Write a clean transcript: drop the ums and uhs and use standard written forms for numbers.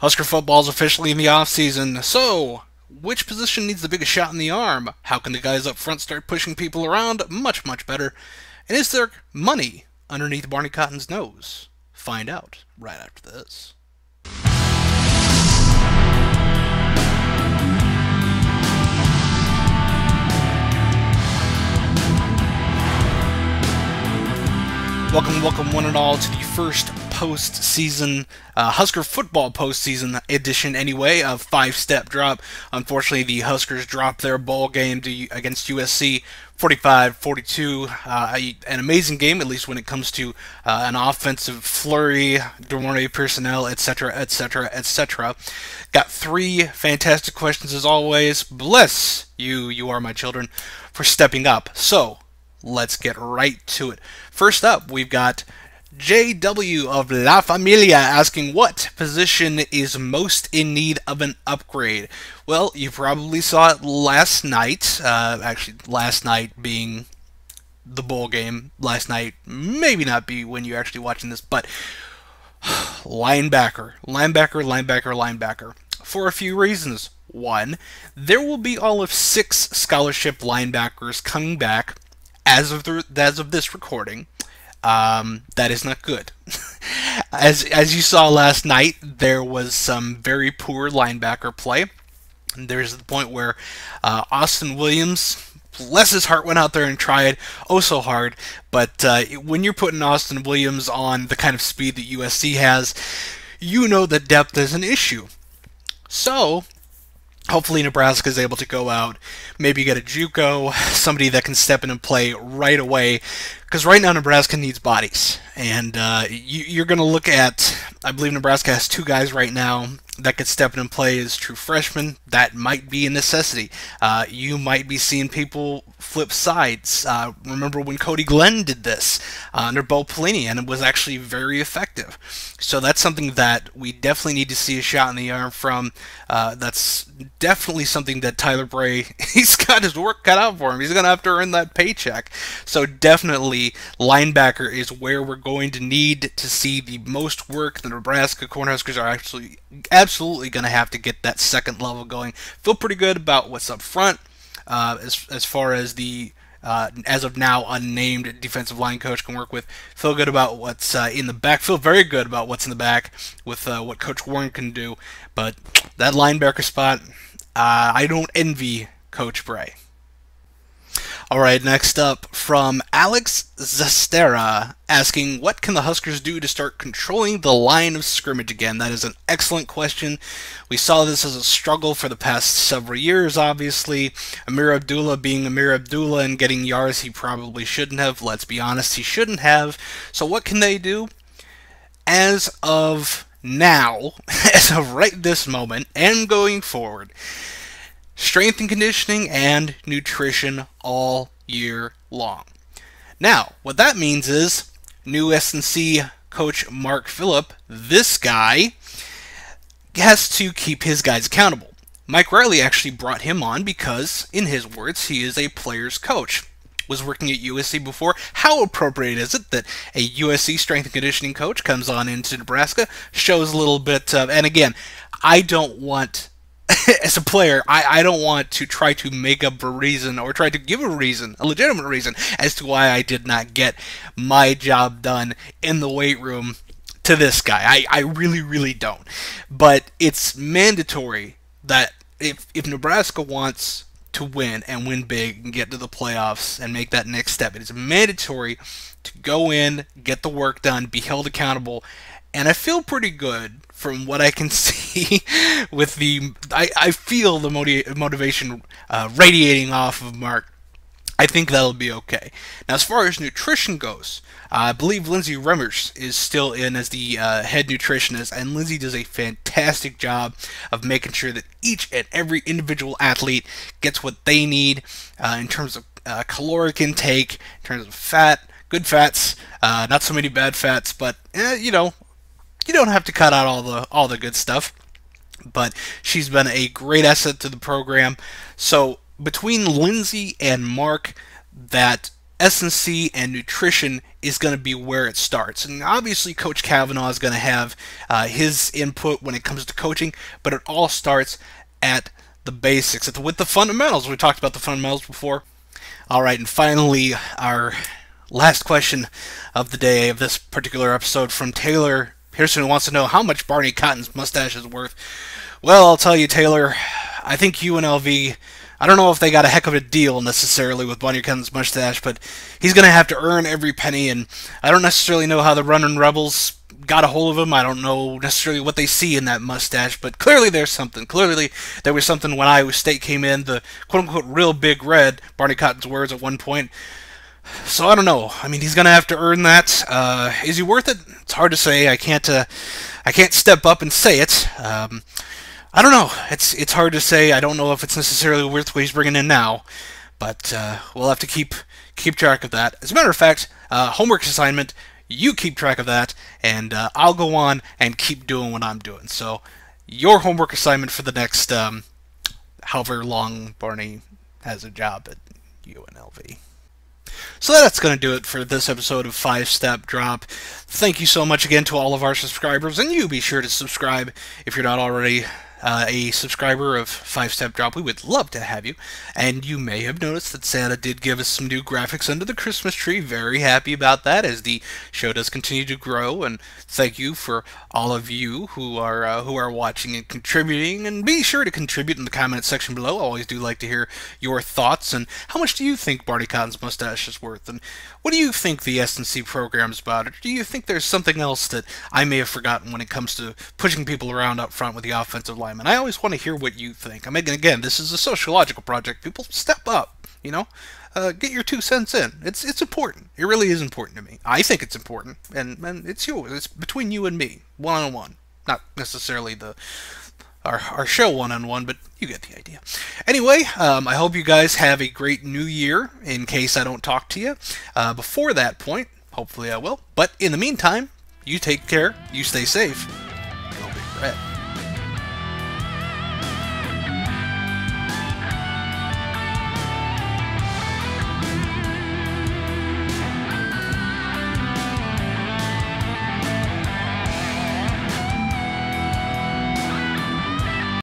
Husker football is officially in the offseason, so which position needs the biggest shot in the arm? How can the guys up front start pushing people around? Much, much better. And is there money underneath Barney Cotton's nose? Find out right after this. Welcome one and all to the first postseason, Husker football postseason edition anyway, of Five Step Drop. Unfortunately, the Huskers dropped their bowl game against USC 45-42. An amazing game, at least when it comes to an offensive flurry, Demore personnel, etc., etc., etc. Got three fantastic questions as always. Bless you, you are my children, for stepping up. So, let's get right to it. First up, we've got JW of La Familia asking what position is most in need of an upgrade. Well, you probably saw it last night. Actually, last night being the bowl game. Last night maybe not be when you're actually watching this, but linebacker. For a few reasons. One, there will be all of 6 scholarship linebackers coming back as of this recording. That is not good. As you saw last night, there was some very poor linebacker play. There's the point where Austin Williams, bless his heart, went out there and tried oh so hard. But when you're putting Austin Williams on the kind of speed that USC has, you know that depth is an issue. So hopefully Nebraska is able to go out, maybe get a JUCO, somebody that can step in and play right away, because right now Nebraska needs bodies. And you're going to look at, I believe Nebraska has 2 guys right now that could step in and play as true freshmen. That might be a necessity. You might be seeing people flip sides. Remember when Cody Glenn did this under Bo Pelini, and it was actually very effective. So that's something that we definitely need to see a shot in the arm from. That's definitely something that Tyler Bray, he's got his work cut out for him. He's going to have to earn that paycheck. So definitely linebacker is where we're going to need to see the most work. The Nebraska Cornhuskers are absolutely going to have to get that second level going. Feel pretty good about what's up front as far as the as of now unnamed defensive line coach can work with. Feel good about what's in the back. Feel very good about what's in the back with what Coach Warren can do. But that linebacker spot, I don't envy Coach Bray. Alright, next up from Alex Zastera asking, what can the Huskers do to start controlling the line of scrimmage again? That is an excellent question. We saw this as a struggle for the past several years, obviously. Amir Abdullah being Amir Abdullah and getting yards he probably shouldn't have. Let's be honest, he shouldn't have. So what can they do? As of now, as of right this moment, and going forward, strength and conditioning and nutrition all year long. Now, what that means is new S&C coach Mark Phillip, this guy, has to keep his guys accountable. Mike Riley actually brought him on because, in his words, he is a player's coach. Was working at USC before. How appropriate is it that a USC strength and conditioning coach comes on into Nebraska, shows a little bit of, and again, I don't want as a player, I don't want to try to make up a reason or try to give a reason, a legitimate reason, as to why I did not get my job done in the weight room to this guy. I really, really don't. But it's mandatory that if Nebraska wants to win and win big and get to the playoffs and make that next step, it is mandatory to go in, get the work done, be held accountable. And I feel pretty good from what I can see with the... I feel the motivation radiating off of Mark. I think that'll be okay. Now, as far as nutrition goes, I believe Lindsay Remmers is still in as the head nutritionist, and Lindsay does a fantastic job of making sure that each and every individual athlete gets what they need in terms of caloric intake, in terms of fat, good fats, not so many bad fats, but you know, you don't have to cut out all the good stuff. But she's been a great asset to the program. So between Lindsay and Mark, that S&C and nutrition is going to be where it starts. And obviously Coach Kavanaugh is going to have his input when it comes to coaching, but it all starts at the basics, with the fundamentals. We talked about the fundamentals before. All right, and finally, our last question of the day of this particular episode from Taylor Pearson, who wants to know how much Barney Cotton's mustache is worth. Well, I'll tell you, Taylor, I think UNLV, I don't know if they got a heck of a deal necessarily with Barney Cotton's mustache, but he's going to have to earn every penny, and I don't necessarily know how the Runnin' Rebels got a hold of him. I don't know necessarily what they see in that mustache, but clearly there's something. Clearly there was something when Iowa State came in, the quote-unquote real big red, Barney Cotton's words at one point. So I don't know. I mean, he's going to have to earn that. Is he worth it? It's hard to say. I can't step up and say it. I don't know. It's hard to say. I don't know if it's necessarily worth what he's bringing in now, but we'll have to keep track of that. As a matter of fact, homework assignment, you keep track of that, and I'll go on and keep doing what I'm doing. So your homework assignment for the next however long Barney has a job at UNLV. So that's going to do it for this episode of 5-Step Drop. Thank you so much again to all of our subscribers, and you be sure to subscribe if you're not already a subscriber of 5-Step Drop. We would love to have you. And you may have noticed that Santa did give us some new graphics under the Christmas tree. Very happy about that as the show does continue to grow. And thank you for all of you who are watching and contributing. And be sure to contribute in the comment section below. I always do like to hear your thoughts. And how much do you think Barney Cotton's mustache is worth? And what do you think the S&C program's about? Or do you think there's something else that I may have forgotten when it comes to pushing people around up front with the offensive line? I always want to hear what you think. I mean, again, this is a sociological project. People, step up, get your 2 cents in. It's important. It really is important to me. I think it's important, and it's yours. It's between you and me, one-on-one. Not necessarily our show one-on-one, but you get the idea. Anyway, I hope you guys have a great new year, in case I don't talk to you before that point. Hopefully I will. But in the meantime, you take care, you stay safe, go Big Red.